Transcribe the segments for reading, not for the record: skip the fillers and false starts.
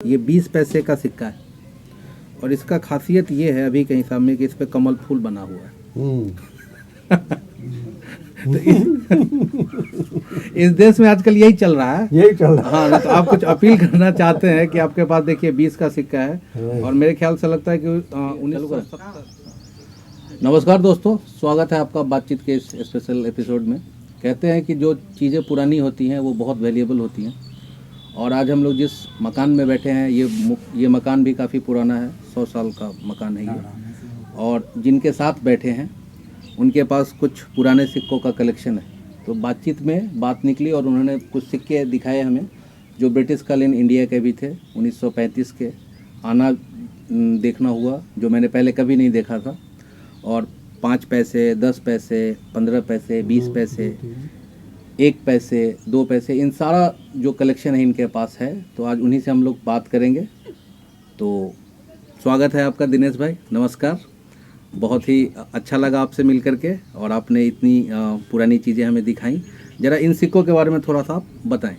ये 20 पैसे का सिक्का है और इसका खासियत ये है अभी के हिसाब में कि इस पे कमल फूल बना हुआ है। तो इस देश में आजकल यही चल रहा है, यही चल रहा है। हाँ। तो आप कुछ अपील करना चाहते हैं कि आपके पास देखिए 20 का सिक्का है और मेरे ख्याल से लगता है कि 1970। नमस्कार दोस्तों, स्वागत है आपका बातचीत के इस स्पेशल एपिसोड में। कहते हैं कि जो चीज़ें पुरानी होती हैं वो बहुत वैल्यूएबल होती हैं और आज हम लोग जिस मकान में बैठे हैं ये मकान भी काफ़ी पुराना है, 100 साल का मकान है ये। और जिनके साथ बैठे हैं उनके पास कुछ पुराने सिक्कों का कलेक्शन है। तो बातचीत में बात निकली और उन्होंने कुछ सिक्के दिखाए हमें जो ब्रिटिश कालीन इंडिया के भी थे, 1935 के। आना देखना हुआ जो मैंने पहले कभी नहीं देखा था। और 5 पैसे, 10 पैसे, 15 पैसे, 20 पैसे, 1 पैसे, 2 पैसे, इन सारा जो कलेक्शन है इनके पास है। तो आज उन्हीं से हम लोग बात करेंगे। तो स्वागत है आपका दिनेश भाई, नमस्कार। बहुत ही अच्छा लगा आपसे मिल करके और आपने इतनी पुरानी चीज़ें हमें दिखाई। ज़रा इन सिक्कों के बारे में थोड़ा सा आप बताएं।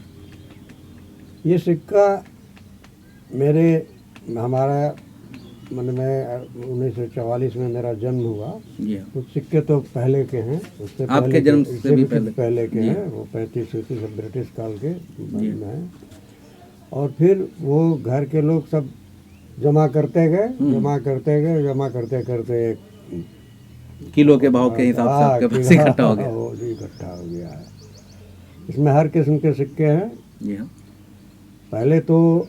ये सिक्का हमारा मतलब मैं 1944 में मेरा जन्म हुआ। जी हाँ। तो सिक्के तो पहले के हैं, उससे आपके जन्म से भी पहले के हैं। वो 35-36 ब्रिटिश काल के में हैं। और फिर वो घर के लोग सब जमा करते गए, जमा करते करते किलो के भाव के हिसाब से आपके पास इकट्ठा हो गया। वो इकट्ठा हो गया है। इसमें हर किस्म के सिक्के हैं। जी हाँ। पहले तो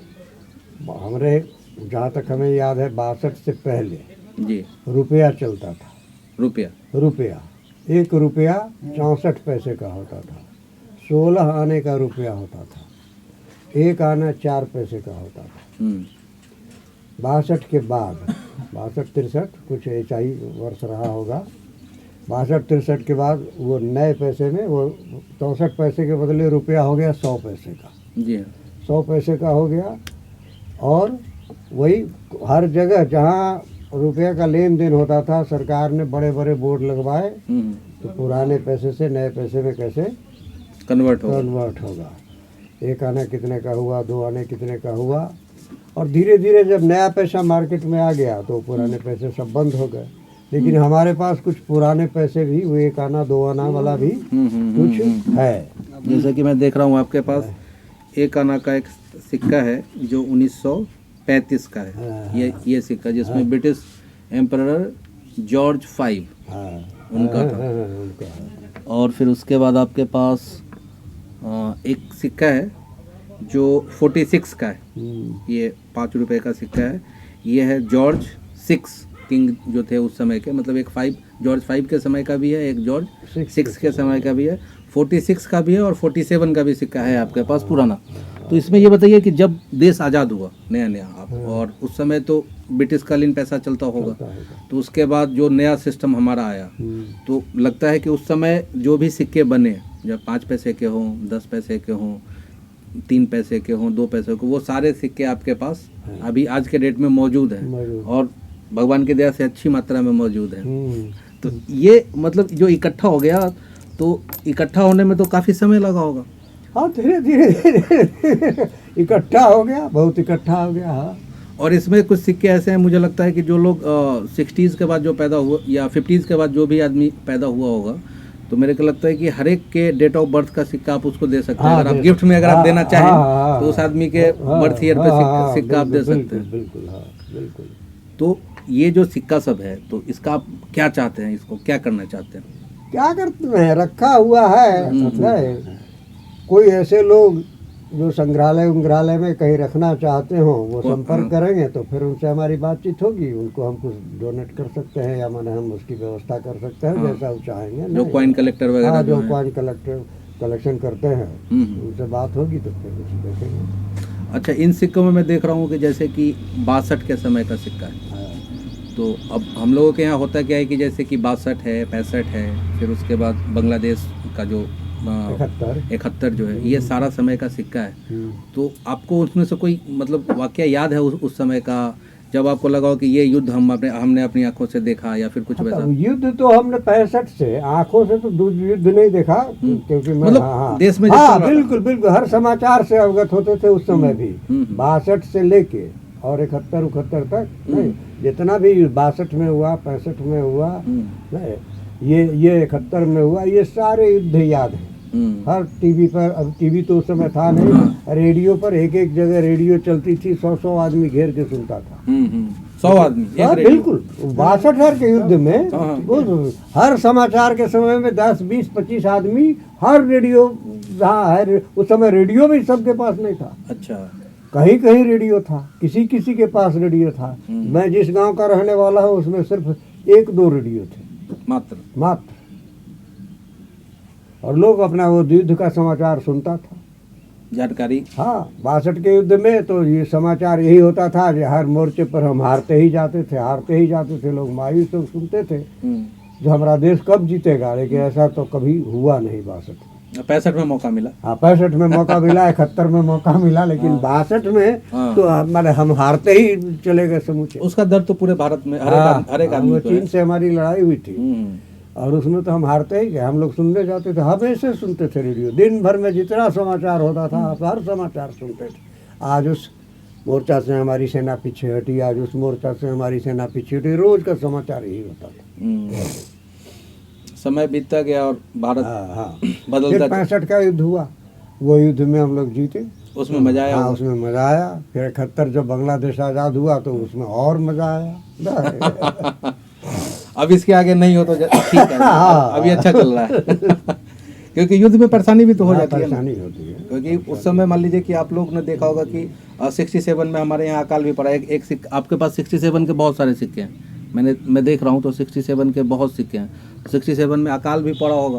हमारे जहाँ तक हमें याद है 62 से पहले जी रुपया चलता था। रुपया 1 रुपया 64 पैसे का होता था। 16 आने का रुपया होता था। 1 आना 4 पैसे का होता था। 62 के बाद 62-63 कुछ ऐसा ही वर्ष रहा होगा। 62-63 के बाद वो नए पैसे में वो 64 पैसे के बदले रुपया हो गया 100 पैसे का। जी हाँ। 100 पैसे का हो गया। और वही हर जगह जहाँ रुपये का लेन देन होता था सरकार ने बड़े बड़े बोर्ड लगवाए तो पुराने पैसे से नए पैसे में कैसे कन्वर्ट होगा। 1 आना कितने का हुआ, 2 आने कितने का हुआ। और धीरे धीरे जब नया पैसा मार्केट में आ गया तो पुराने पैसे सब बंद हो गए। लेकिन हमारे पास कुछ पुराने पैसे भी, वो 1 आना 2 आना वाला भी कुछ है। जैसे कि मैं देख रहा हूँ आपके पास 1 आना का एक सिक्का है जो 1935 का है। ये सिक्का जिसमें ब्रिटिश एम्परर जॉर्ज 5 उनका था। और फिर उसके बाद आपके पास एक सिक्का है जो 46 का है। ये 5 रुपए का सिक्का है। ये है जॉर्ज 6 किंग जो थे उस समय के, मतलब एक जॉर्ज 5 के समय का भी है, एक जॉर्ज 6 के समय का भी है, 46 का भी है और 47 का भी सिक्का है आपके पास पुराना। तो इसमें ये बताइए कि जब देश आज़ाद हुआ नया आप, और उस समय तो ब्रिटिश कालीन पैसा चलता होगा, तो उसके बाद जो नया सिस्टम हमारा आया तो लगता है कि उस समय जो भी सिक्के बने, जब 5 पैसे के हों, 10 पैसे के हों, 3 पैसे के हों, 2 पैसे के, वो सारे सिक्के आपके पास अभी आज के डेट में मौजूद हैं और भगवान की दया से अच्छी मात्रा में मौजूद है। तो ये मतलब जो इकट्ठा हो गया, तो इकट्ठा होने में तो काफ़ी समय लगा होगा। हाँ, धीरे धीरे इकट्ठा हो गया, बहुत इकट्ठा हो गया। हाँ। और इसमें कुछ सिक्के ऐसे हैं, मुझे लगता है कि जो लोग 60s के बाद जो पैदा हुआ या 50s के बाद जो भी आदमी पैदा हुआ होगा, तो मेरे को लगता है कि हर एक के डेट ऑफ बर्थ का सिक्का आप उसको दे सकते हैं। अगर आप गिफ्ट में अगर आप देना चाहें तो उस आदमी के बर्थ ईयर पे सिक्का आप दे सकते हैं। बिल्कुल, हाँ, बिल्कुल। तो ये जो सिक्का सब है, तो इसका आप क्या चाहते हैं, इसको क्या करना चाहते हैं? क्या करते हैं, रखा हुआ है। कोई ऐसे लोग जो संग्रहालय में कहीं रखना चाहते हो वो संपर्क करेंगे तो फिर उनसे हमारी बातचीत होगी। उनको हम कुछ डोनेट कर सकते हैं या माने हम उसकी व्यवस्था कर सकते हैं, जैसा वो चाहेंगे। जो कॉइन कलेक्टर वगैरह जो कॉइन कलेक्शन करते हैं उनसे बात होगी तो फिर कुछ देखेंगे। अच्छा, इन सिक्कों में मैं देख रहा हूँ कि जैसे कि 62 के समय का सिक्का है। तो अब हम लोगों के यहाँ होता क्या है कि जैसे कि 62 है, 65 है, फिर उसके बाद बांग्लादेश का जो 71 जो है, ये सारा समय का सिक्का है। तो आपको उसमें से कोई मतलब वाकया याद है उस समय का, जब आपको लगा हो कि ये युद्ध हमने अपनी आंखों से देखा या फिर कुछ वैसा? युद्ध तो हमने 65 से आंखों से तो युद्ध नहीं देखा, क्योंकि मैं मतलब देश में जब हाँ चल रहा था। बिल्कुल बिल्कुल हर समाचार से अवगत होते थे उस समय भी। 62 से लेके और 71-71 तक नहीं, जितना भी 62 में हुआ, 65 में हुआ, नहीं ये 71 में हुआ, ये सारे युद्ध याद हैं। हर टीवी पर, अब टीवी तो उस समय था नहीं, रेडियो पर एक एक जगह रेडियो चलती थी, 100 आदमी घेर के सुनता था। 100 आदमी एक हाँ, रेडियो। बिल्कुल 62 के युद्ध में हर समाचार के समय में 10, 20, 25 आदमी हर रेडियो, हाँ है, उस समय रेडियो भी सबके पास नहीं था। अच्छा। कहीं कहीं रेडियो था, किसी किसी के पास रेडियो था। मैं जिस गांव का रहने वाला हूँ उसमें सिर्फ 1-2 रेडियो थे मात्र। और लोग अपना वो युद्ध का समाचार सुनता था, जानकारी। हाँ 62 के युद्ध में तो ये समाचार यही होता था कि हर मोर्चे पर हम हारते ही जाते थे, लोग मायूस तो सुनते थे जो हमारा देश कब जीतेगा, लेकिन ऐसा तो कभी हुआ नहीं। 65 में मौका मिला। हाँ 65 में मौका मिला, 71 में मौका मिला, लेकिन 62 में तो हमारे हम हारते ही चले गए समूचे। उसका दर्द तो पूरे भारत में हर एक आदमी को है। चीन से हमारी लड़ाई हुई थी और उसमें तो हम हारते ही गए। हम लोग सुनने जाते थे, हमेशा सुनते थे रेडियो, दिन भर में जितना समाचार होता था हर समाचार सुनते थे। आज उस मोर्चा से हमारी सेना पीछे हटी, आज उस मोर्चा से हमारी सेना पीछे हटी, रोज का समाचार यही होता था। समय बीतता गया और भारत बदलता। 65 का युद्ध हुआ, वो युद्ध में हम लोग जीते, उसमें मजा आया। हाँ उसमें मजा आया। फिर 71 जब बांग्लादेश आज़ाद हुआ तो उसमें और मजा आया। अब इसके आगे नहीं हो तो ठीक है, अभी अच्छा चल रहा है। क्योंकि युद्ध में परेशानी भी तो हो जाती है, परेशानी होती है। क्योंकि उस समय मान लीजिए कि आप लोग ने देखा होगा कि 67 में हमारे यहाँ अकाल भी पड़ा। एक सिक्का आपके पास 67 के बहुत सारे सिक्के हैं, मैं देख रहा हूँ तो 67 के बहुत सिक्के हैं। 67 में अकाल भी पड़ा होगा।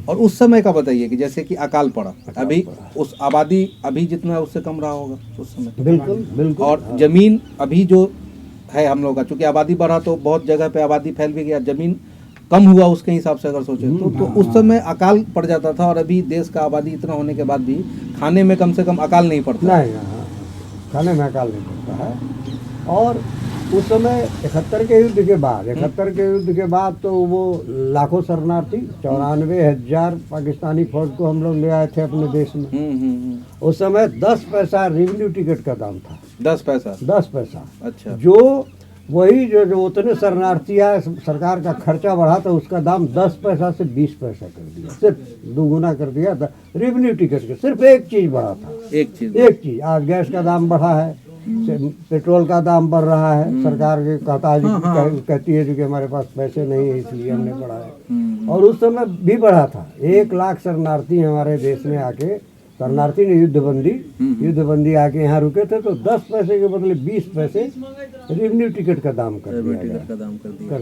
और उस समय का बताइए कि जैसे कि अकाल पड़ा, अभी उस आबादी अभी जितना उससे कम रहा होगा उस समय। बिल्कुल। और जमीन अभी जो है हम लोग का, चूंकि आबादी बढ़ा तो बहुत जगह पे आबादी फैल भी गया, जमीन कम हुआ उसके हिसाब से अगर सोचे तो उस समय अकाल पड़ जाता था। और अभी देश का आबादी इतना होने के बाद भी खाने में कम से कम अकाल नहीं पड़ता। नहीं, खाने में अकाल नहीं पड़ता है। और उस समय 71 के युद्ध के बाद तो वो लाखों शरणार्थी, 94,000 पाकिस्तानी फौज को हम लोग ले आए थे अपने देश में। उस समय 10 पैसा रेवेन्यू टिकट का दाम था। 10 पैसा। अच्छा। जो वही जो उतने शरणार्थी आए, सरकार का खर्चा बढ़ा तो उसका दाम 10 पैसा से 20 पैसा कर दिया, सिर्फ दुगुना कर दिया रेवेन्यू टिकट के। सिर्फ एक चीज बढ़ा था, एक चीज। आज गैस का दाम बढ़ा है, पेट्रोल का दाम बढ़ रहा है। सरकार के कहती है कि हमारे पास पैसे नहीं है इसलिए हमने बढ़ाया। और उस समय भी बढ़ा था। 1 लाख शरणार्थी हमारे देश में आके, शरणार्थी ने युद्धबंदी आके यहाँ रुके थे, तो 10 पैसे के बदले 20 पैसे रेवेन्यू टिकट का दाम कर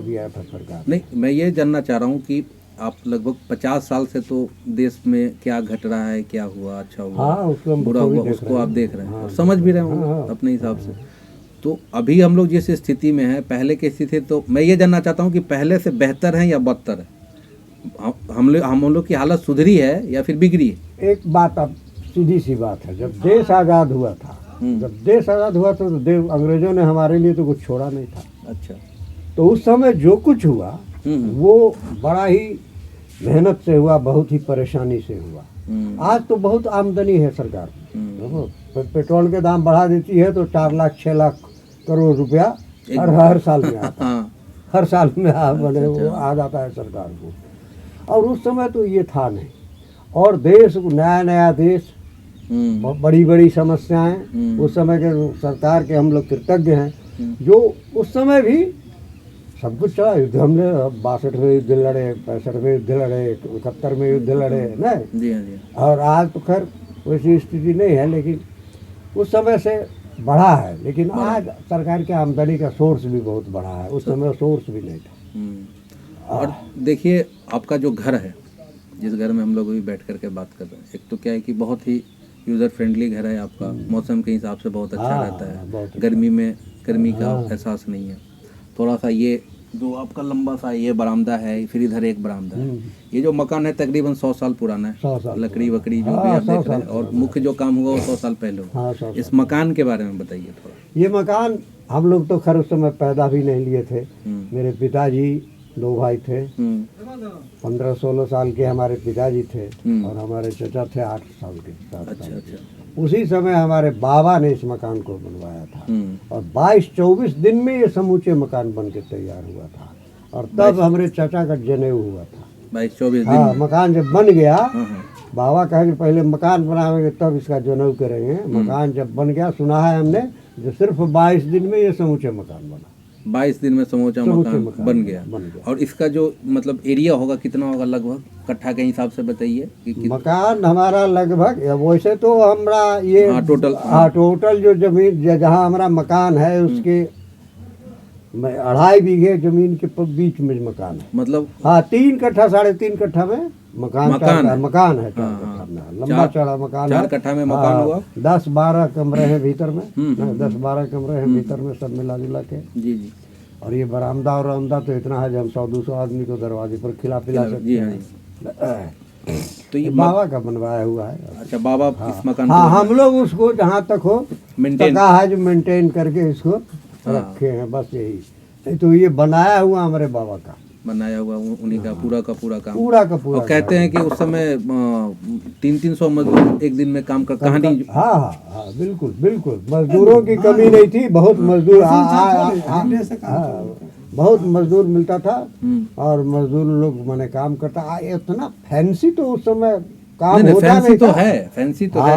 दिया था सरकार। नहीं, मैं ये जानना चाह रहा हूँ कि आप लगभग 50 साल से तो देश में क्या घट रहा है, क्या हुआ, अच्छा हुआ, बुरा हुआ, उसको आप देख रहे हैं और समझ भी रहे होंगे अपने हिसाब से। तो अभी हम लोग जिस स्थिति में हैं, पहले की स्थिति, तो मैं ये जानना चाहता हूँ कि पहले से बेहतर है या बदतर है? हम लोग की हालत सुधरी है या फिर बिगड़ी है? एक बात, अब सीधी सी बात है, जब देश आज़ाद हुआ था, तो अंग्रेजों ने हमारे लिए तो कुछ छोड़ा नहीं था। अच्छा। तो उस समय जो कुछ हुआ वो बड़ा ही मेहनत से हुआ, बहुत ही परेशानी से हुआ। आज तो बहुत आमदनी है सरकार, पेट्रोल के दाम बढ़ा देती है तो 4 लाख 6 लाख करोड़ रुपया हर साल में आता है। हर साल में आ जाता है सरकार को। और उस समय तो ये था नहीं। और देश, नया देश, बड़ी बड़ी समस्याएं, उस समय के सरकार के हम लोग कृतज्ञ हैं जो उस समय भी सब कुछ चला। युद्ध हमने 62 में युद्ध लड़े, 65 में युद्ध लड़े, 71 में युद्ध लड़े, नहीं। और आज तो खैर वैसी स्थिति नहीं है, लेकिन उस समय से बढ़ा है। लेकिन आज सरकार के आमदनी का सोर्स भी बहुत बढ़ा है, उस समय सोर्स भी नहीं था। और देखिए, आपका जो घर है, जिस घर में हम लोग अभी बैठ करके बात कर रहे हैं, एक तो क्या है कि बहुत ही यूज़र फ्रेंडली घर है आपका, मौसम के हिसाब से बहुत अच्छा रहता है, गर्मी में गर्मी का एहसास नहीं है। थोड़ा सा ये जो आपका लंबा सा ये बरामदा है, फिर इधर एक बरामदा है। ये जो मकान है तकरीबन 100 साल पुराना है, लकड़ी वकड़ी जो भी आप देख रहे हैं, और मुख्य जो काम हुआ वो 100 साल पहले हुआ। इस मकान के बारे में बताइए थोड़ा। ये मकान हम लोग तो खैर उस समय पैदा भी नहीं लिए थे। मेरे पिताजी 2 भाई थे, 15-16 साल के हमारे पिताजी थे और हमारे चचा थे 8 साल के, 7 अच्छा साल के। अच्छा। उसी समय हमारे बाबा ने इस मकान को बनवाया था और 22-24 दिन में ये समूचे मकान बन के तैयार हुआ था और तब हमारे चाचा का जनेऊ हुआ था। 22-24 दिन हाँ, में। मकान जब बन गया, हाँ। बाबा कहे कि पहले मकान बनाएंगे तब इसका जनेऊ करेंगे। मकान जब बन गया, सुना है हमने, जो सिर्फ 22 दिन में ये समूचे मकान बना। 22 दिन में समूचा मकान बन गया। और इसका जो मतलब एरिया होगा कितना होगा लगभग, कट्ठा के हिसाब से बताइए कि मकान हमारा लगभग, वैसे तो हमरा ये टोटल जो जमीन जहाँ हमारा मकान है उसके 2.5 बीघे जमीन के बीच में मकान है। मतलब 3 कट्ठा 3.5 कट्ठा में मकान है। 4 कट्ठा में लंबा चौड़ा मकान है। 4 कट्ठा में मकान हुआ। 10-12 कमरे हैं भीतर में, 10-12 कमरे हैं भीतर में, सब मिला जुला के। जी जी। और ये बरामदा और रामदा तो इतना है जो हम 100-200 आदमी को दरवाजे पर खिला पिला सकते हैं। तो ये बाबा का बनवाया हुआ है। अच्छा, बाबा इस मकान हाँ, हम लोग उसको जहाँ तक हो मेंटेन है जो मेंटेन करके इसको रखे हैं, बस यही। नहीं तो ये बनाया हुआ हमारे बाबा का, बनाया हुआ उन्हीं का पूरा का पूरा काम। पूरा का पूरा। और कहते हैं कि उस समय 300-300 मजदूर एक दिन में काम कर कहानी। हाँ, बिल्कुल बिल्कुल, मजदूरों की कमी नहीं थी। बहुत मजदूर बहुत मजदूर मिलता था और मजदूर लोग मैंने काम करता। इतना फैंसी तो उस समय काम होता नहीं तो था। है, फैंसी तो है।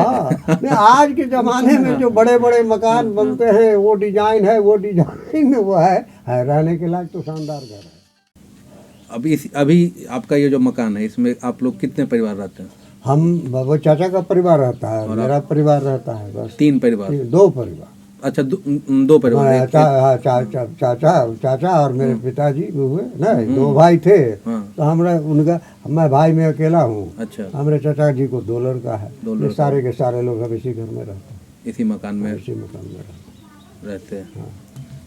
आज के जमाने में जो बड़े बड़े मकान बनते हैं, वो डिजाइन है, वो डिजाइन वो है रहने के लायक तो शानदार घर है। अभी आपका ये जो मकान है, इसमें आप लोग कितने परिवार रहते हैं? हम वो चाचा का परिवार रहता है, मेरा परिवार रहता है, बस 3 परिवार। 2 परिवार। अच्छा, 2 परिवार। चाचा और मेरे पिताजी हुए ना, 2 भाई थे। तो हमरा उनका, मैं भाई में अकेला हूँ। अच्छा। हमारे चाचा जी को 2 लड़का है। ये सारे के सारे लोग अब इसी घर में रहते हैं, इसी मकान में रहते हैं।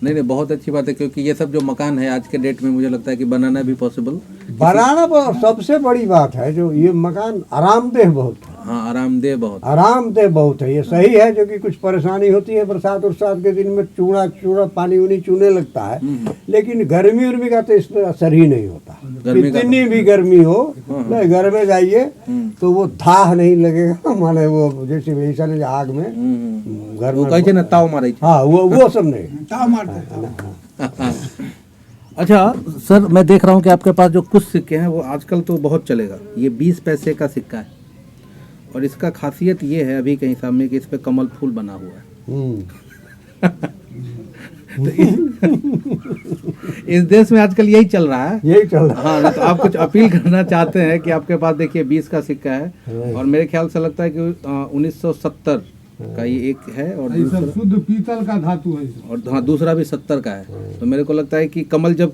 नहीं, बहुत अच्छी बात है, क्योंकि ये सब जो मकान है आज के डेट में मुझे लगता है कि बनाना भी पॉसिबल। बनाना सबसे बड़ी बात है, जो ये मकान आरामदेह बहुत है। हाँ, आरामदेह बहुत है। ये सही है, जो कि कुछ परेशानी होती है बरसात के दिन में, चूड़ा पानी चूने लगता है, लेकिन गर्मी उर्मी का तो इस पर असर ही नहीं होता। कितनी भी गर्मी हो, घर में जाइए तो वो धाह नहीं लगेगा, माने वो जैसे वैसा नहीं आग में घर में कहे ना ताव मारे। हाँ, वो सब नहीं ताव मारते। अच्छा सर, मैं देख रहा हूँ कि आपके पास जो कुछ सिक्के हैं वो आजकल तो बहुत चलेगा। ये 20 पैसे का सिक्का है और इसका खासियत ये है अभी के हिसाब में कि इस पे कमल फूल बना हुआ है। तो इस देश में आजकल यही चल रहा है, यही चल रहा है। हाँ, तो आप कुछ अपील करना चाहते हैं कि आपके पास देखिए 20 का सिक्का है और मेरे ख्याल से लगता है कि 1970 का ये एक है और शुद्ध पीतल का धातु है, और हाँ, दूसरा भी 70 का है। तो मेरे को लगता है कि कमल जब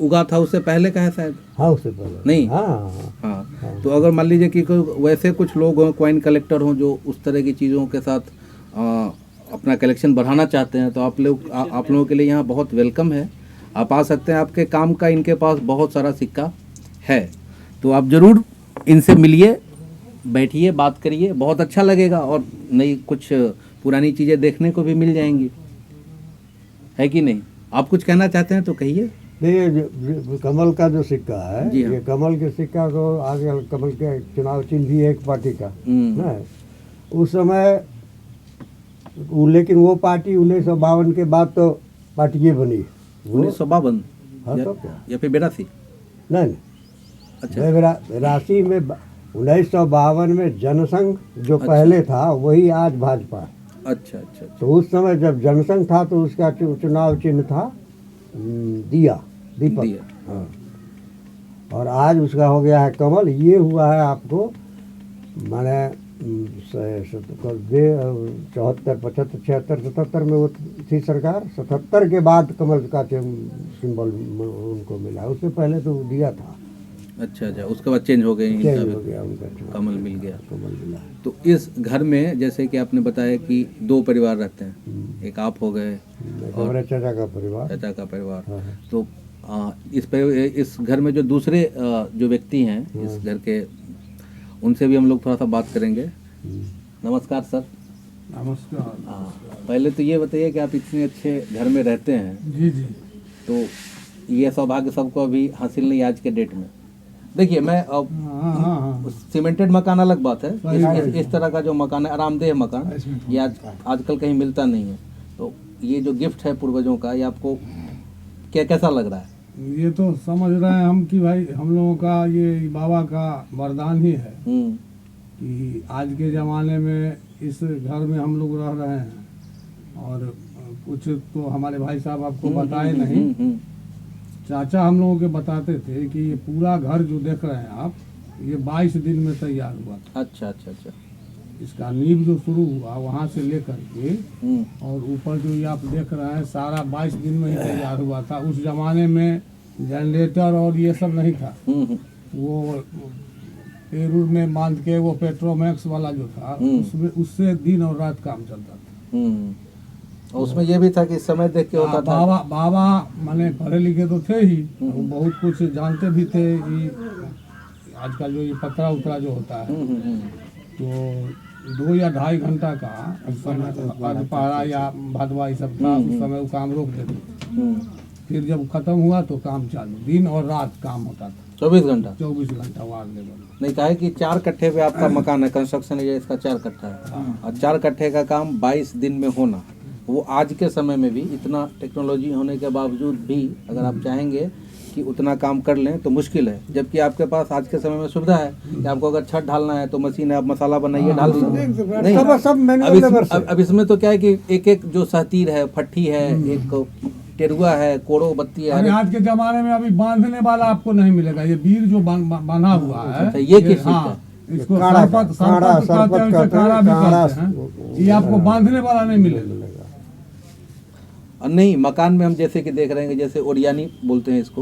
उगा था उससे पहले का है शायद। हाँ, उससे पहले नहीं। हाँ। तो अगर मान लीजिए कि वैसे कुछ लोग हों, कॉइन कलेक्टर हों, जो उस तरह की चीज़ों के साथ अपना कलेक्शन बढ़ाना चाहते हैं, तो आप लोगों के लिए यहाँ बहुत वेलकम है। आप आ सकते हैं, आपके काम का इनके पास बहुत सारा सिक्का है। तो आप ज़रूर इनसे मिलिए, बैठिए, बात करिए, बहुत अच्छा लगेगा और नई कुछ पुरानी चीज़ें देखने को भी मिल जाएंगी, है कि नहीं? आप कुछ कहना चाहते हैं तो कहिए। ये कमल का जो सिक्का है, हाँ। ये कमल के सिक्का को आगे कमल के चुनाव चिन्ह भी है एक पार्टी का ना, उस समय लेकिन वो पार्टी 1952 के बाद तो पार्टी ये बनी। 1952 तो क्या या फिर 82? नहीं, अच्छा, 82 में 1952 में जनसंघ जो पहले था वही आज भाजपा है। अच्छा। तो उस समय जब जनसंघ था तो उसका चुनाव चिन्ह था दीपक। हाँ। और आज उसका हो गया है कमल। ये हुआ है आपको माने 74, 75, 76, 77 में वो थी सरकार। 77 के बाद कमल का सिंबल उनको मिला, उससे पहले तो दिया था। अच्छा, उसके बाद चेंज हो गया उनका, कमल मिल गया। तो इस घर में जैसे कि आपने बताया कि 2 परिवार रहते हैं, एक आप हो गए और चाचा का परिवार। हाँ। तो इस घर में जो दूसरे जो व्यक्ति हैं इस घर के, उनसे भी हम लोग थोड़ा सा बात करेंगे। नमस्कार सर। नमस्कार। हाँ, पहले तो ये बताइए कि आप इतने अच्छे घर में रहते हैं, जी जी। तो ये सौभाग्य सबको अभी हासिल नहीं आज के डेट में। देखिए मैं अब हाँ हाँ हाँ। सीमेंटेड मकान अलग बात है, सही इस तरह का जो मकान है आरामदेह मकान, इसमें ये आजकल कहीं मिलता नहीं है। तो ये जो गिफ्ट है पूर्वजों का, ये आपको कैसा लग रहा है? ये तो समझ रहे हैं हम कि भाई हम लोगों का ये बाबा का वरदान ही है कि आज के ज़माने में इस घर में हम लोग रह रहे हैं। और कुछ तो हमारे भाई साहब आपको बताए नहीं, चाचा हम लोगों के बताते थे कि ये पूरा घर जो देख रहे हैं आप, ये 22 दिन में तैयार हुआ था। अच्छा अच्छा अच्छा। इसका नींव जो शुरू हुआ वहाँ से लेकर के और ऊपर जो ये आप देख रहे हैं सारा 22 दिन में ही तैयार हुआ था। उस जमाने में जनरेटर और ये सब नहीं था। वो पेरूर में बांध के वो पेट्रोमैक्स वाला जो था उसमें उससे दिन और रात काम चलता था। और उसमें ये भी था कि समय देख के होता था। बाबा माने पढ़े लिखे तो थे ही, वो बहुत कुछ जानते भी थे। कि आजकल जो ये पतरा उतरा जो होता है तो 2 या 2.5 घंटा का उस समय पहरा या भादवा ये सब था, उस समय वो काम रोक देते। फिर जब खत्म हुआ तो काम चालू, दिन और रात काम होता था। 24 घंटा 24 घंटा वार्ड लेवल। नहीं, कहा है कि 4 कट्ठे पे आपका मकान है, कंस्ट्रक्शन एरिया इसका 4 कट्ठा है, और 4 कट्ठे का काम 22 दिन में होना, वो आज के समय में भी इतना टेक्नोलॉजी होने के बावजूद भी अगर आप चाहेंगे कि उतना काम कर लें तो मुश्किल है। जबकि आपके पास आज के समय में सुविधा है कि आपको अगर छत ढालना है तो मशीन है, आप मसाला बनाइए डाल दीजिए। नहीं, अब इसमें तो क्या है कि एक एक जो सहतीर है, फट्टी है, एक टेरुआ है, कोड़ो बत्ती अरे है। आज के जमाने में अभी बांधने वाला आपको नहीं मिलेगा। ये बीर जो बना हुआ है, अच्छा, ये किस चीज हाँ, का? इसको सरपत कहते हैं, इसे काड़ा भी कहते हैं। ये आपको बांधने वाला नहीं मिलेगा। और नहीं, मकान में हम जैसे कि देख रहे हैं, जैसे ओरियानी बोलते हैं इसको,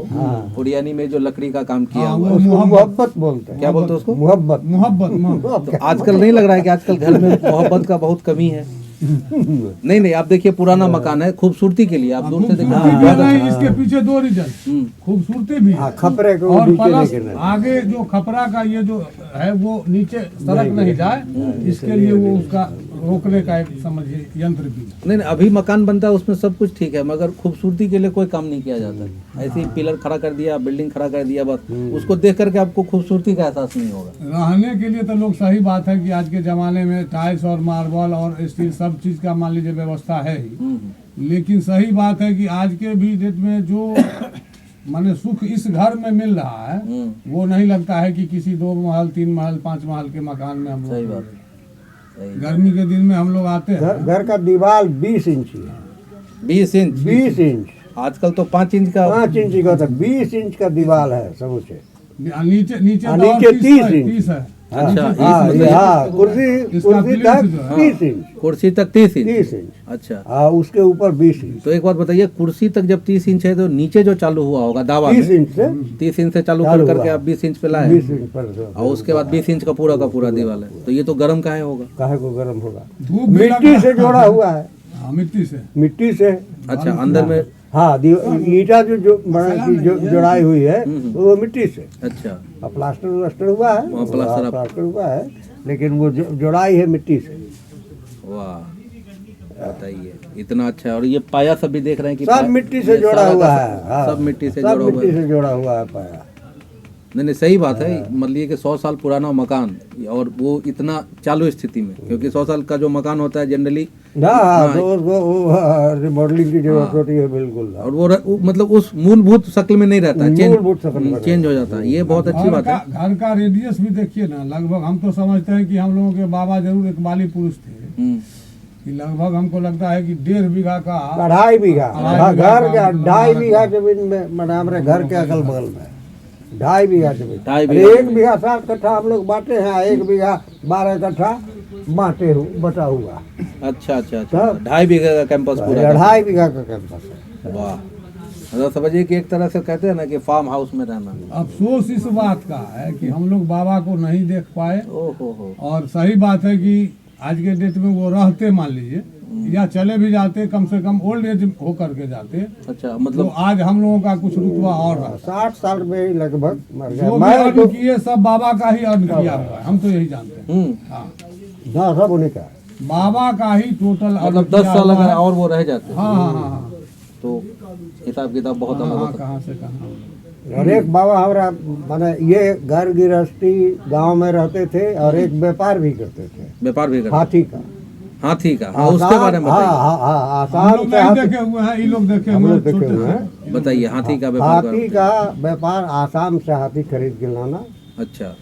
ओरियानी में जो लकड़ी का काम किया हाँ, हुआ वो है, मोहब्बत बोलते हैं। क्या बोलते हैं उसको? मोहब्बत। मोहब्बत तो आजकल नहीं लग रहा है कि आजकल घर में मोहब्बत का बहुत कमी है? नहीं नहीं, आप देखिए पुराना मकान है, खूबसूरती के लिए आप दूर से खूबसूरती भी देखिए। नहीं, इसके पीछे 2 रीजन, खूबसूरती भी है खपरे को और नीचे प्लस लेके नहीं। आगे जो खपरा का ये जो है वो नीचे सड़क नहीं जाए, इसके लिए वो उसका रोकने का एक समझिए यंत्र भी है। नहीं नहीं, अभी मकान बनता है उसमें सब कुछ ठीक है, मगर खूबसूरती के लिए कोई काम नहीं किया जाता। ऐसे ही पिलर खड़ा कर दिया, बिल्डिंग खड़ा कर दिया, बस उसको देख करके आपको खूबसूरती का एहसास नहीं होगा। रहने के लिए तो लोग, सही बात है कि आज के जमाने में टाइल्स और मार्बल और स्टील सब चीज का मान लीजिए व्यवस्था है ही, लेकिन सही बात है कि आज के भी डेट में जो माने सुख इस घर में मिल रहा है वो नहीं लगता है कि किसी 2 महल 3 महल 5 महल के मकान में हम सही लोग। बात है, सही। गर्मी के दिन में हम लोग आते हैं, घर का दीवार 20 इंच है। 20 इंच 20 इंच आजकल तो 5 इंच का 5 इंच का होता है, 20 इंच का दीवार है समूचे। नीचे नीचे तो नीचे और 30 इंच। 30 है। अच्छा, हाँ, मतलब हाँ, कुर्सी इसका कुर्सी प्लेन तक जो है, 30 इंच। कुर्सी तक 30 इंच। 30 इंच। अच्छा, हाँ, उसके ऊपर 20 इंच। तो एक बात बताइए, कुर्सी तक जब 30 इंच है तो नीचे जो चालू हुआ होगा दावा 30 में, इंच से 30 इंच से चालू चालू कर करके हुआ। आप 20 इंच पे लाए, 20 इंच पर और उसके बाद 20 इंच का पूरा दीवार है, तो ये तो गर्म काहे होगा? काहे को गर्म होगा? धूप भी मिट्टी लगा- से जोड़ा हुआ है, हाँ, मिट्टी से। मिट्टी से। अच्छा, अंदर में। हाँ, ईटा जो जोड़ाई हुई है वो मिट्टी से। अच्छा, और प्लास्टर व्लास्टर हुआ है, हाँ, प्लास्टर प्लास्टर हुआ है, लेकिन वो जोड़ाई है मिट्टी से। वाह, बताइए इतना अच्छा है। और ये पाया सब भी देख रहे हैं कि सब मिट्टी से ये जोड़ा सारा हुआ का है। हाँ, सब मिट्टी से सब जोड़ा हुआ मिट्टी है। से जोड़ा हुआ है पाया। नहीं नहीं, सही बात है। मतलब ये कि 100 साल पुराना मकान और वो इतना चालू स्थिति में, क्योंकि 100 साल का जो मकान होता है जनरली, हाँ, तो वो रिमॉडलिंग की जरूरत होती है बिल्कुल। और वो मतलब उस मूलभूत शक्ल में नहीं रहता है, मूलभूत शक्ल में चेंज हो जाता है। ये बहुत अच्छी बात है। घर का रेडियस भी देखिए ना, लगभग हम तो समझते हैं कि हम लोगों के बाबा जरूर एक बाली पुरुष थे, कि लगभग हमको लगता है कि 1.5 बीघा का 2.5 बीघा। हाँ, घर का 2.5 बीघा का- जमीन में, मैंने हमारे घर के अगल बगल में 2.5 बीघा जमीन। 2.5 अरे बीघा 1 बीघा 7 कट्ठा हम लोग बांटे हैं, 1 बीघा 12 कट्ठा बटा हुआ। अच्छा अच्छा अच्छा, तब? 2.5 बीघे का कैंपस पूरा। 2.5 बीघा का कैंपस है। वाह, मतलब समझिए कि एक तरह से कहते हैं ना कि फार्म हाउस में रहना। अफसोस इस बात का है कि हम लोग बाबा को नहीं देख पाए, ओहो हो। और सही बात है कि आज के डेट में वो रहते, मान लीजिए, या चले भी जाते, कम से कम ओल्ड एज होकर के जाते, अच्छा, तो मतलब आज हम लोगों का कुछ रुतबा और रहा। 60 साल में ही लगभग मर गया। जो भी मैं अर्न तो किए सब बाबा का ही अर्न किया हुआ है, हम तो यही जानते हैं। हाँ, हाँ, सब उन्हीं का। बाबा का ही टोटल मतलब 10 साल अगर और वो रह जाते हाँ हाँ हाँ तो हिसाब किताब बहुत अलग हाँ, होता। कहाँ से कहाँ। और एक बाबा हमारा माने ये घर गृहस्थी गांव में रहते थे और एक व्यापार भी करते थे व्यापार भी करते। हाथी का। हाथी का, हाँ उसके बारे में बताइए। हाँ हम आसाम लोग से नहीं हाथी, देखे हुए हैं, ये लोग देखे हम हुए लोग हैं देखे छोटे हुए से। हैं। बताइए हाथी का व्यापार हाथी का व्यापार आसाम से हाथी खरीद के लाना, अच्छा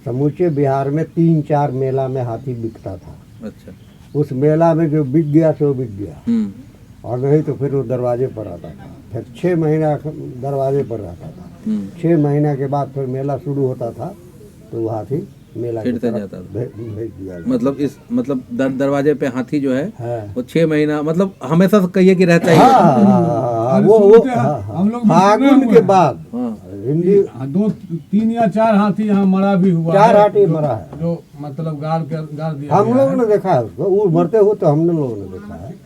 समूचे बिहार में 3-4 मेला में हाथी बिकता था। अच्छा। उस मेला में जो बिक गया सो बिक गया, हम्म और नहीं तो फिर वो दरवाजे पर आता था। फिर 6 महीना दरवाजे पर रहता था। 6 महीना के बाद फिर मेला शुरू होता था तो वो हाथी मेला की फिरते तरफ जाता था। भेज दिया गया। मतलब इस मतलब दरवाजे पे हाथी जो है हाँ। वो 6 महीना मतलब हमेशा से कहिए कि रहता ही हाँ, है। हाँ, हाँ, अरे वो सुनते हैं, हाँ, हाँ। हम लोग भी सुने फागुन हुए के हैं। बाद हाँ हिंदी 2, 3 या 4 हाथी यहाँ मरा भी हुआ 4 है, हाथी जो- मरा है। जो मतलब गाड़ दिया हम गया लोग है। ने देखा है उसको, वो मरते हुए तो हमने लोगों ने देखा है।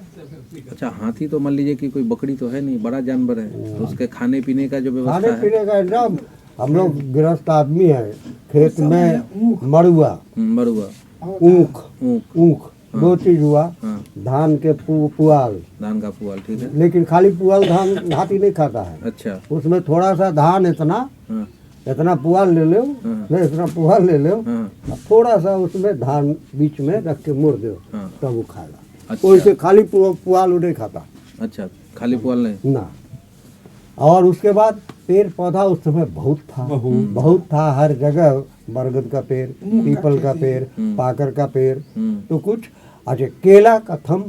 अच्छा। हाथी तो मान लीजिए कि कोई बकरी तो है नहीं, बड़ा जानवर है, तो उसके खाने पीने का जो खाने व्यवस्था है। पीने का इंतजाम, हम लोग गृहस्थ आदमी है, खेत में मड़ुआ, मरुआ, ऊख ऊख, ऊख 2 चीज हुआ। हाँ धान के पुआल, धान का पुआल, ठीक है। लेकिन खाली पुआल धान हाथी नहीं खाता है। अच्छा। उसमें थोड़ा सा धान इतना हाँ इतना पुआल ले लो, हाँ। नहीं इतना पुआल ले लो, हाँ और थोड़ा सा उसमें धान बीच में रख के मुड़ दो, हाँ। तब वो खाएगा। अच्छा। वैसे खाली पुआल वो नहीं खाता अच्छा, खाली पुआल नहीं। ना। और उसके बाद पेड़ पौधा उस समय बहुत था हर जगह। बरगद का पेड़, पीपल का पेड़, पाकर का पेड़, तो कुछ। अच्छा, केला का थम,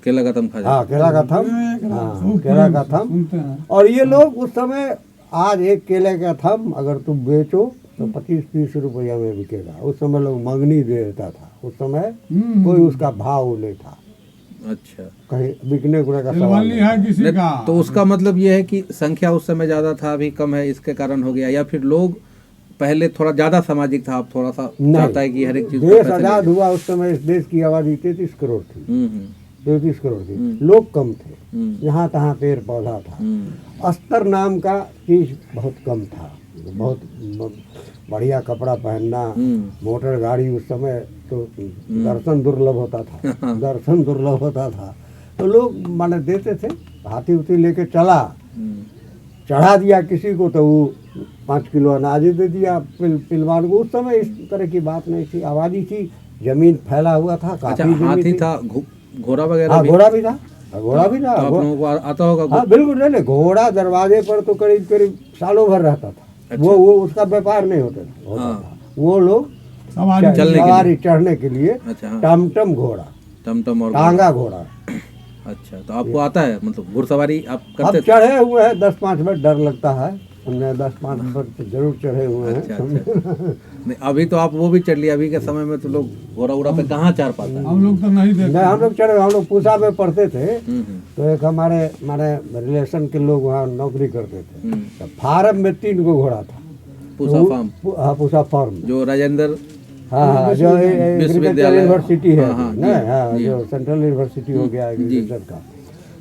केला का तम खा जाए। हाँ केला का थम, हाँ केला का थम। सुनते हैं। और ये लोग उस समय, आज एक केले का थम अगर तुम बेचो तो 25-30 रुपया में बिकेगा। उस समय लोग मंगनी दे देता था। उस समय कोई उसका भाव नहीं था, अच्छा। कहीं बिकने उकने का सवाल दिलवाली नहीं है था। किसी का। तो उसका मतलब ये है कि संख्या उस समय ज्यादा था, अभी कम है, इसके कारण हो गया, या फिर लोग पहले थोड़ा ज्यादा सामाजिक था, अब थोड़ा सा चाहता है कि हर एक चीज को देश पैसे आजाद ले। हुआ उस समय इस देश की आबादी 33 करोड़ थी। हम्म 33 करोड़ थी। लोग कम थे, हम्म यहाँ तहाँ पेड़ पौधा था। अस्तर नाम का चीज बहुत कम था। बहुत बढ़िया कपड़ा पहनना, मोटर गाड़ी, उस समय तो दर्शन दुर्लभ होता था। दर्शन दुर्लभ होता था तो लोग माने देते थे। हाथी उथी लेके चला, चढ़ा दिया किसी को तो वो 5 किलो अनाज ही दे दिया पिलवान को। उस समय इस तरह की बात नहीं थी, आबादी थी, जमीन फैला हुआ था, अच्छा। काफी जमीन हाथी थी। था, घोड़ा वगैरह हाँ भी? घोड़ा भी था, घोड़ा भी था। तो आप लोगों को आता होगा। हाँ बिल्कुल, नहीं घोड़ा दरवाजे पर तो करीब करीब सालों भर रहता था। अच्छा। वो उसका व्यापार नहीं होता हाँ। था। वो लोग सवारी चलने के लिए। सवारी चढ़ने के लिए अच्छा। हाँ। टमटम घोड़ा, टमटम और टांगा घोड़ा। अच्छा, तो आपको आता है, मतलब घुड़सवारी आप करते अब थे? चढ़े हुए हैं 10-5 बार, डर लगता है। हमने 10-5 बार तो जरूर चढ़े हुए हैं। अच्छा अच्छा। नहीं, अभी तो आप वो भी चढ़ लिया। अभी के समय में तो लोग घोड़ा उड़ा पे कहाँ चढ़ पाता है। हम लोग तो नहीं देखते। नहीं, हम लोग चढ़े, हम लोग पूसा में पढ़ते थे। हम्म तो एक हमारे रिलेशन के लोग वहाँ नौकरी करते थे। हम्म। तो फार्म में 3 गो घोड़ा था। पूसा फार्म, हाँ पूसा फार्म, जो राजेंद्र हाँ जो एग्रीकल्चर विश्वविद्यालय, यूनिवर्सिटी है, हाँ, नहीं जी, हाँ जी। जो सेंट्रल यूनिवर्सिटी हो गया एग्रीकल्चर का।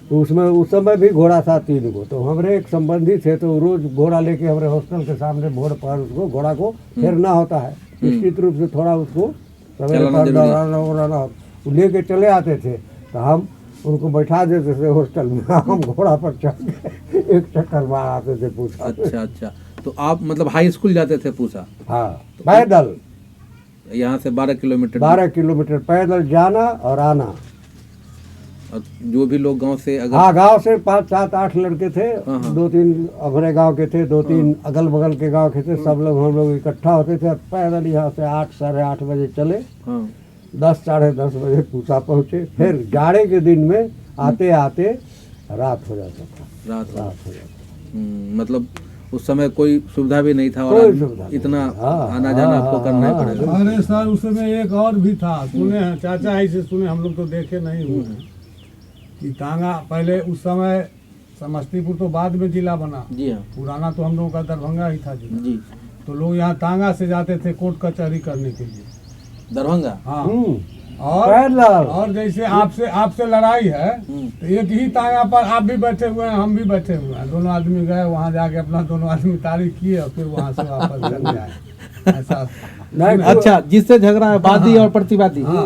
तो उसमें उस समय भी घोड़ा था 3 गो। तो हमारे एक संबंधी थे, तो रोज घोड़ा लेके हमारे हॉस्टल के सामने भोर पर उसको घोड़ा को फेरना होता है, निश्चित रूप से थोड़ा उसको सवेरे चलाना पर जरूरी है। दौड़ाना वो लेके चले आते थे। तो हम उनको बैठा देते थे हॉस्टल में, हम घोड़ा पर चढ़ के एक चक्कर मार आते थे पूछा। अच्छा अच्छा। तो आप मतलब हाई स्कूल जाते थे पूसा? हाँ पैदल यहाँ से 12 किलोमीटर। 12 किलोमीटर पैदल जाना और आना। और जो भी लोग गांव से अगर हाँ गांव से 5-7-8 लड़के थे, हाँ, हाँ। 2-3 अपने गांव के थे, 2-3 अगल बगल के गांव के थे, सब लोग हम लोग इकट्ठा होते थे। पैदल यहाँ से 8 साढ़े 8 बजे चले, हाँ 10 साढ़े 10 बजे पूसा पहुँचे। फिर जाड़े के दिन में आते आते रात हो जाता था। रात को। रात हो जाता मतलब उस समय कोई सुविधा भी नहीं था और कोई आज सुविधा नहीं। इतना हाँ, आना जाना हाँ, आपको हाँ, करना ही हाँ, पड़ेगा। अरे सर उस समय एक और भी था, सुने हैं चाचा ऐसे सुने, हम लोग तो देखे नहीं हुए हैं कि टांगा पहले उस समय समस्तीपुर तो बाद में जिला बना, जी हाँ पुराना तो हम लोगों का दरभंगा ही था जिला। जी। तो लोग यहाँ टांगा से जाते थे कोर्ट कचहरी करने के लिए। दरभंगा। हाँ पैदल। और जैसे आपसे लड़ाई है तो एक ही टांगा पर आप भी बैठे हुए हैं, हम भी बैठे हुए हैं, दोनों आदमी गए वहाँ जाके अपना दोनों आदमी तारीफ किए और फिर वहाँ से वापस चले आए। ऐसा नहीं अच्छा, जिससे झगड़ा है वादी और प्रतिवादी। हाँ,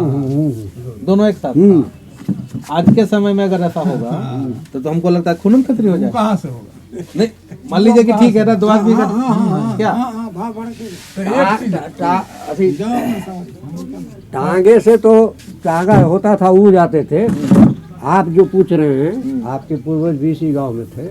दोनों एक साथ। आज के समय में अगर ऐसा होगा तो हमको लगता है खून खतरी हो जाए। कहाँ से होगा? नहीं, मान लीजिए कि ठीक है ना, 2 आदमी का क्या अभी टांगे से तो टांगा होता था, वो जाते थे। आप जो पूछ रहे हैं, आपके पूर्वज भी इसी गांव में थे,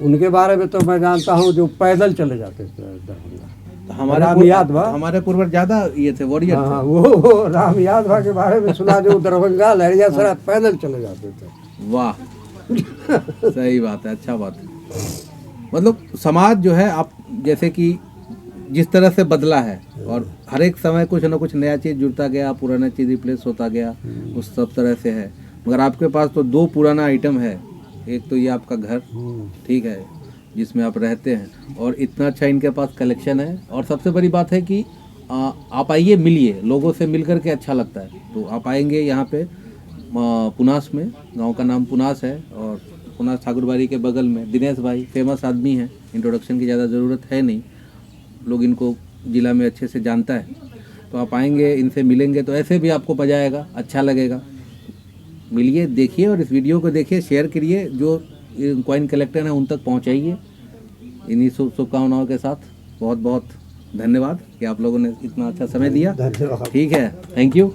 उनके बारे में तो मैं जानता हूँ, जो पैदल चले जाते थे दरभंगा। राम यादवा, हमारे पूर्व ज्यादा ये थे, वॉरियर थे। हाँ, वो राम यादवा के बारे में सुना, जो दरभंगा लहरियासराय पैदल चले जाते थे। वाह, सही बात है, अच्छा बात है। मतलब समाज जो है, आप जैसे कि जिस तरह से बदला है, और हर एक समय कुछ ना कुछ नया चीज़ जुड़ता गया, पुराना चीज़ रिप्लेस होता गया, उस सब तरह से है। मगर आपके पास तो 2 पुराना आइटम है। एक तो ये आपका घर, ठीक है, जिसमें आप रहते हैं, और इतना अच्छा इनके पास कलेक्शन है। और सबसे बड़ी बात है कि आप आइए, मिलिए, लोगों से मिल करके अच्छा लगता है। तो आप आएंगे यहाँ पे पुनास में, गांव का नाम पुनास है, और पुनास ठाकुरबाड़ी के बगल में दिनेश भाई फेमस आदमी हैं, इंट्रोडक्शन की ज़्यादा ज़रूरत है नहीं, लोग इनको ज़िला में अच्छे से जानता है। तो आप आएंगे, इनसे मिलेंगे तो ऐसे भी आपको मजा आएगा, अच्छा लगेगा। मिलिए, देखिए, और इस वीडियो को देखिए, शेयर करिए, जो कॉइन कलेक्टर हैं उन तक पहुंचाइए। इन्हीं शुभकामनाओं के साथ बहुत बहुत धन्यवाद कि आप लोगों ने इतना अच्छा समय दिया। धन्यवाद। ठीक है, थैंक यू।